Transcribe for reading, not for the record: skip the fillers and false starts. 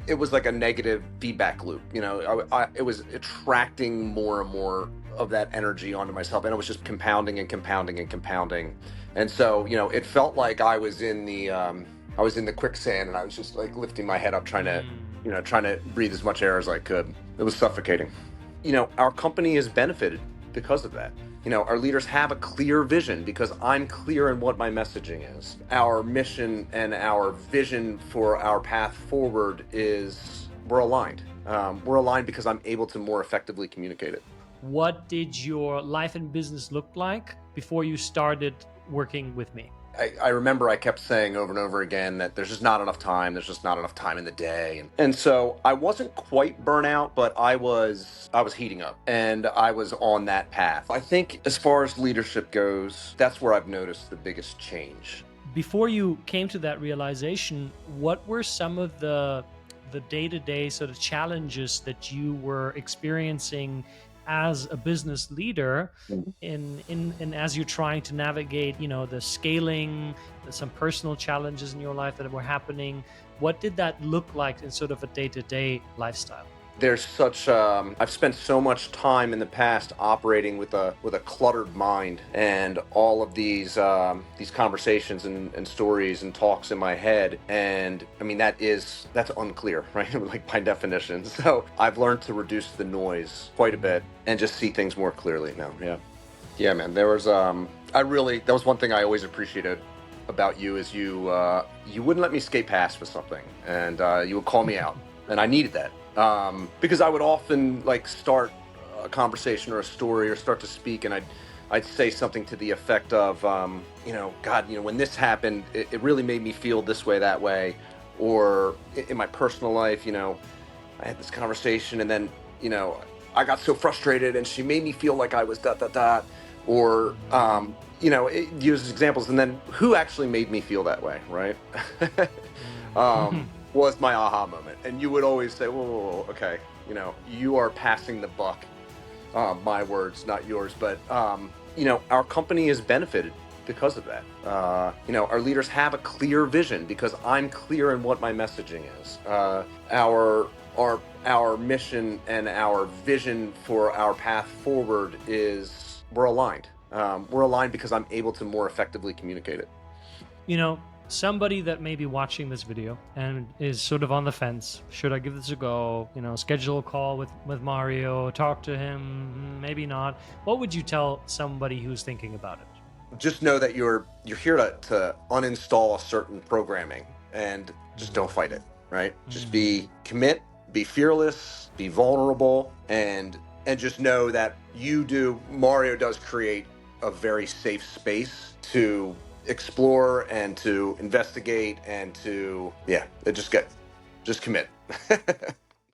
it was like a negative feedback loop. It was attracting more and more of that energy onto myself, and it was just compounding and compounding and compounding. And so, it felt like I was in the quicksand, and I was just like lifting my head up, trying to breathe as much air as I could. It was suffocating. Our company has benefited because of that. Our leaders have a clear vision because I'm clear in what my messaging is. Our mission and our vision for our path forward is we're aligned. We're aligned because I'm able to more effectively communicate it. What did your life and business look like before you started working with me? I remember I kept saying over and over again that there's just not enough time. There's just not enough time in the day. And so I wasn't quite burnout, but I was heating up, and I was on that path. I think as far as leadership goes, that's where I've noticed the biggest change. Before you came to that realization, what were some of the day-to-day sort of challenges that you were experiencing as a business leader in as you're trying to navigate, the scaling, some personal challenges in your life that were happening? What did that look like in sort of a day-to-day lifestyle? There's such I've spent so much time in the past operating with a cluttered mind, and all of these conversations and stories and talks in my head, and I mean that's unclear, right? Like by definition. So I've learned to reduce the noise quite a bit and just see things more clearly now. Yeah, man. There was that was one thing I always appreciated about you, is you wouldn't let me skate past with something, and you would call me out, and I needed that. Because I would often like start a conversation or a story or start to speak, and I'd say something to the effect of, God, when this happened, it really made me feel this way, that way, or in my personal life, I had this conversation, and then, I got so frustrated, and she made me feel like I was dot dot dot, or it uses examples, and then who actually made me feel that way, right? Was my aha moment. And you would always say, whoa, okay, you are passing the buck. My words, not yours. But, our company has benefited because of that. Our leaders have a clear vision because I'm clear in what my messaging is. Our mission and our vision for our path forward is we're aligned. We're aligned because I'm able to more effectively communicate it. Somebody that may be watching this video and is sort of on the fence, should I give this a go? Schedule a call with Mario, talk to him, maybe not. What would you tell somebody who's thinking about it? Just know that you're here to uninstall a certain programming, and just don't fight it, right? Just commit, be fearless, be vulnerable, and just know that Mario does create a very safe space to explore and to investigate and to just commit.